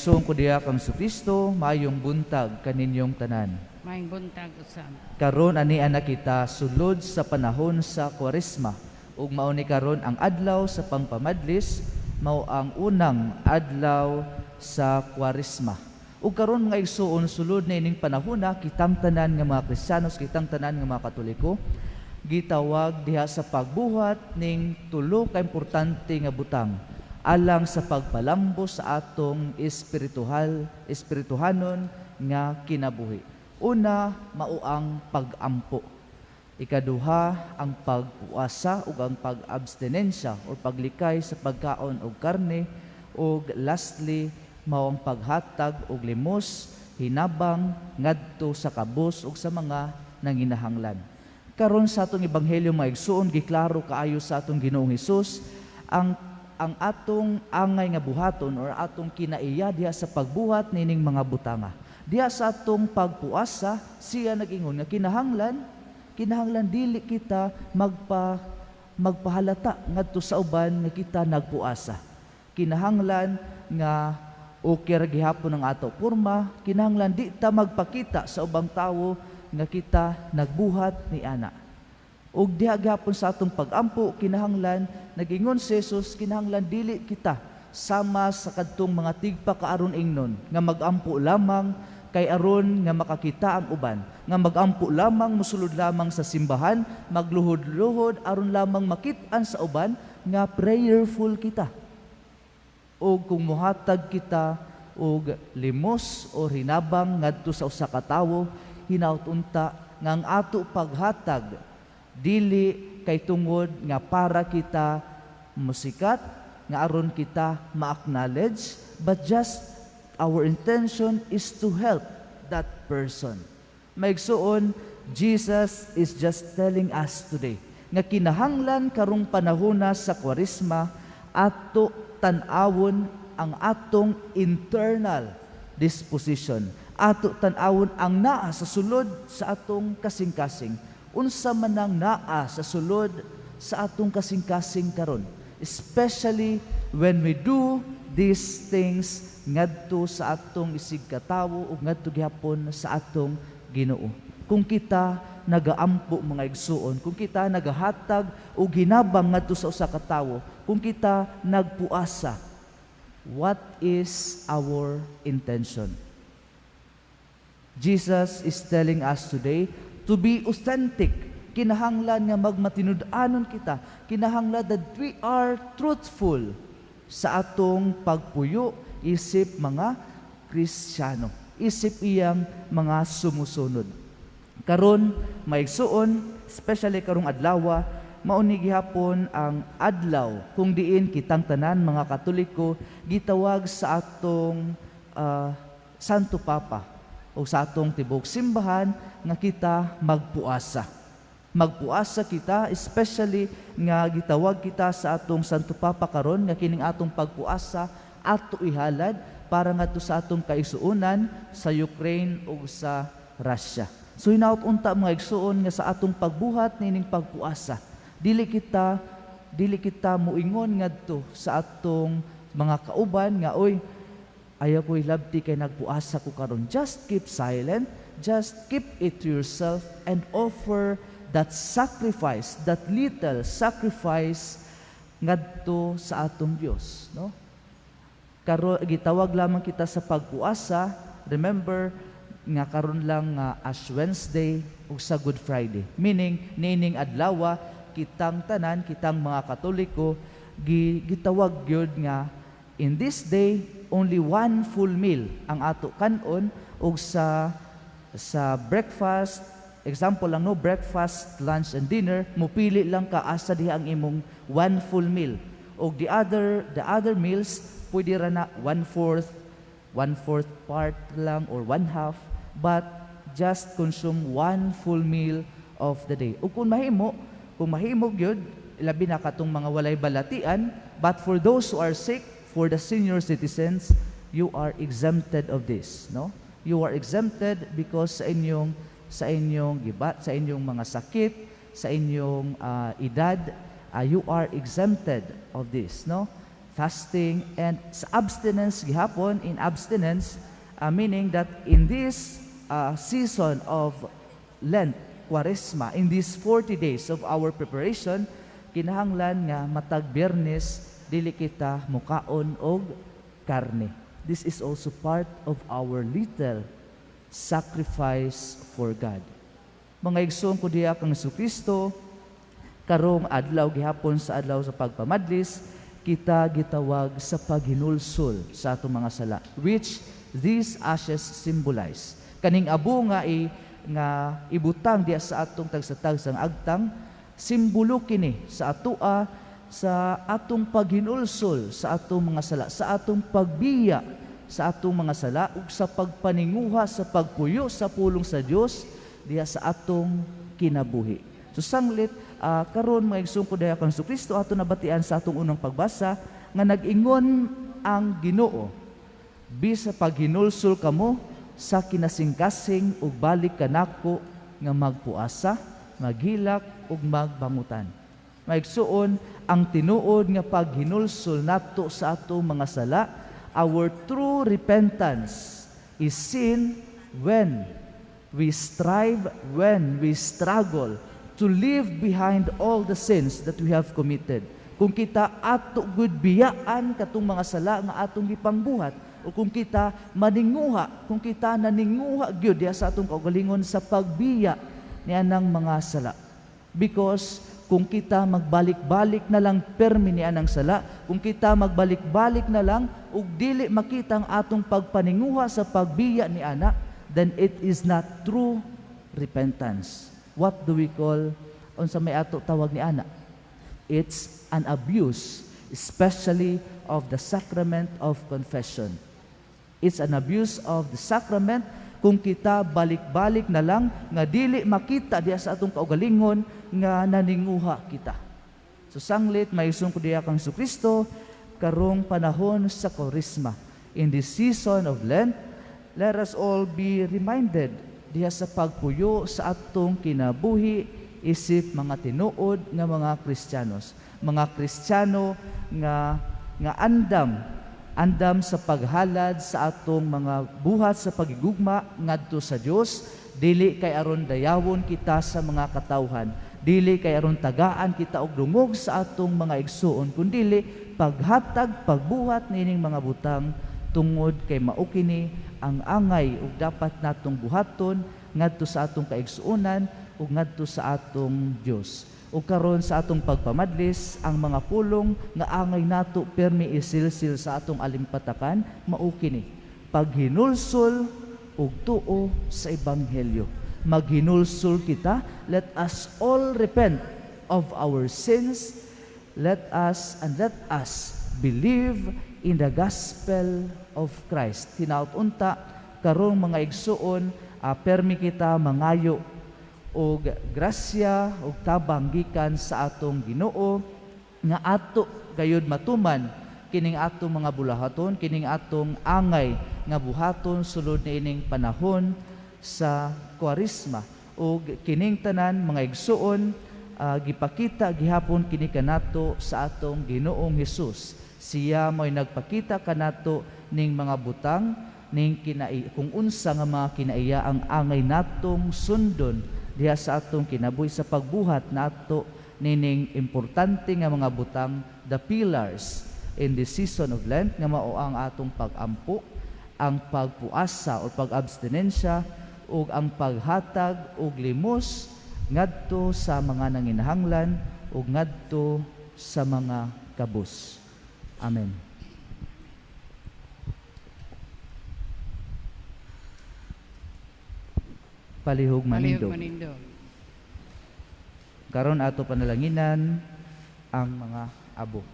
Song ko diya kang Kristo, mayong buntag kaninyong tanan. Maing buntag usab. Karon ani ana kita sulod sa panahon sa Kwaresma ug mao ni karon ang adlaw sa pangpamadlis, mao ang unang adlaw sa Kwaresma. Ug karon mga igsuon sulod na ining panahona kitang tanan nga mga Kristiyanos, kitang tanan nga mga Katoliko gitawag diha sa pagbuhat ning tulo ka importante nga butang alang sa pagpalambo sa atong espirituhanon nga kinabuhi. Una, mao ang pag-ampo. Ikaduha, ang pagpuasa ug ang pag-abstinensya o paglikay sa pagkaon og karne. Ug lastly, mao ang paghatag og limos, hinabang ngadto sa kabus ug sa mga nanginahanglan. Karon sa atong ebanghelyo mga igsuon, giklaro kaayo sa atong Ginoong Hesus ang atong angay nga buhaton or atong kinaiya diha sa pagbuhat nining mga butanga. Diha sa atong pagpuasa, siya nag-ingon nga kinahanglan dili kita magpahalata ngadto sa uban nga kita nagpuasa. Kinahanglan nga okay ra gihapon ang ato porma, kinahanglan di ta magpakita sa ubang tawo nga kita nagbuhat ni ana. Og diha gihapon sa atong pag-ampo, kinahanglan nag-ingon si Jesus, kinahanglan dili kita sama sa kadtong mga tigpa kaaron ingnon nga mag-ampo lamang kay aron nga makakita ang uban, nga mag-ampo lamang mosulod lamang sa simbahan, magluhod-luhod aron lamang makit-an sa uban nga prayerful kita. O kung muhatag kita og limos o hinabang ngadto sa usa ka tawo, hinaut-unta nga ang ato paghatag dili kay tungod nga para kita musikat, nga aron kita ma-acknowledge, but just our intention is to help that person. Maigsuon, Jesus is just telling us today nga kinahanglan karong panahona sa Kwaresma ato tan-awon ang atong internal disposition, ato tan-awon ang naa sa sulod sa atong kasing-kasing. Unsa man ang naa sa sulod sa atong kasing-kasing karon, especially when we do these things ngadto sa atong isig katawo ug ngadto gihapon sa atong Ginoo. Kung kita nagaampo mga igsuon, kung kita nagahatag og hinabang ngadto sa usa ka tawo, kung kita nagpuasa, what is our intention? Jesus is telling us today to be authentic. Kinahanglan nga magmatinud-anon kita. Kinahanglan that we are truthful sa atong pagpuyo isip mga Kristiyano, isip iyang mga sumusunod. Karon maigsuon, especially karong adlaw, mao ni gihapon ang adlaw kung diin kitang tanan mga Katoliko gitawag sa atong Santo Papa o sa atong tibok simbahan nga kita magpuasa. Magpuasa kita, especially nga gitawag kita sa atong Santo Papa karon nga kining atong pagpuasa ato ihalad para ngadto sa atong kaigsuonan sa Ukraine ug sa Russia. So hinaut-unta mga igsuon nga sa atong pagbuhat nining pagpuasa, dili kita muingon ngadto sa atong mga kauban nga oy ayaw ko'y labti kay nagpuasa ko karon. Just keep silent, just keep it to yourself and offer that sacrifice, that little sacrifice ngadto sa atong Dios, no? Karon gitawag lamang kita sa pagpuasa. Remember nga karon lang nga Ash Wednesday ug sa Good Friday. Meaning nining adlaw kitang tanan, kitang mga Katoliko gitawag gyud nga in this day only one full meal ang ato kanon ug sa breakfast, example lang no, breakfast, lunch and dinner, mupili lang ka asa diha ang imong one full meal. Og the other meals pwede ra na one fourth part lang or one half, but just consume one full meal of the day. Ug kung mahimo gyud labi na katong mga walay balatian, but for those who are sick, for the senior citizens, you are exempted of this, no? You are exempted because sa inyong mga sakit, sa inyong edad, you are exempted of this, no? fasting, and sa abstinence gihapon, in abstinence, meaning that in this season of Lent, Quaresma, in these 40 days of our preparation, kinahanglan nga matag Biyernes dili kita mukaon og karne. This is also part of our little sacrifice for God. Mga igsoon ko diya kang Jesucristo, karong adlaw gihapon sa adlaw sa pagpamadlis, kita gitawag sa paghinulsol sa atong mga sala, which these ashes symbolize. Kaning abo nga ibutang diya sa atong tagsa-tagsang agtang, simbolo kini sa atoa sa atong paghinulsol sa atong mga sala, sa atong pagbiya sa atong mga sala ug sa pagpaninguha sa pagpuyo sa pulong sa Dios diha sa atong kinabuhi. So sanglit karon mga igsoon ko diha kang Jesucristo, ato nabatian sa atong unang pagbasa nga nag-ingon ang Ginoo, bisa paghinulsol kamo sa kinasingkasing ug balik kanako nga magpuasa, maghilak ug magbangutan. Maigsuon, ang tinuod nga paghinulsol nato sa atong mga sala, our true repentance is seen when we strive, when we struggle to leave behind all the sins that we have committed. Kung kita ato gud biyaan katong mga sala nga atong gipangbuhat, o kung kita maninguha, kung kita naninguha gyud diha sa atong kaugalingon sa pagbiya nianang mga sala. Because kung kita magbalik-balik na lang permi ni anang sala, kung kita magbalik-balik na lang ug dili makita ang atong pagpaninguha sa pagbiya ni ana, then it is not true repentance. What do we call, unsa may ato tawag ni ana? It's an abuse, especially of the sacrament of confession. It's an abuse of the sacrament kung kita balik-balik na lang nga dili makita diya sa atong kaugalingon nga naninguha kita. So sanglit maisong ko diya kang Jesucristo karong panahon sa Quaresma. In this season of Lent, let us all be reminded diya sa pagpuyo sa atong kinabuhi isip mga tinuod nga mga Kristiyanos. Mga Kristiyano nga andam sa paghalad sa atong mga buhat sa pagigugma ngadto sa Dios, dili kay aron dayawon kita sa mga katawhan, dili kay aron tagaan kita og dungog sa atong mga igsuon, kundi paghatag pagbuhat nining mga butang tungod kay mao kini ang angay ug dapat natong buhaton ngadto sa atong kaigsuonan ug ngadto sa atong Dios. Ug karon sa atong pagpamadlis, ang mga pulong nga angay nato permi isilsil sa atong alimpatakan mao kini paghinulsol ug tuo sa ebanghelyo. Maghinulsol kita, let us all repent of our sins, let us believe in the gospel of Christ. Hinaut unta karong mga igsuon, permi kita mangayo og grasya og tabang gikan sa atong Ginoo nga ato gayud matuman kining atong mga bulahaton, kining atong angay nga buhaton sulod niining panahon sa Quaresma. Og kining tanan mga igsuon gipakita gihapon kini kanato sa atong Ginoong Hesus. Siya mo'y nagpakita kanato ning mga butang ning kung unsa nga mga kinaiya ang angay natong sundon diha sa atong kinabuhi sa pagbuhat nato nining importante nga mga butang, the pillars in the season of Lent nga mao ang atong pagampo, ang pagpuasa o pag-abstinensya ug ang paghatag og limos ngadto sa mga nanginahanglan ug ngadto sa mga kabus. Amen. Palihog manindog. Karon ato panalanginan ang mga abo.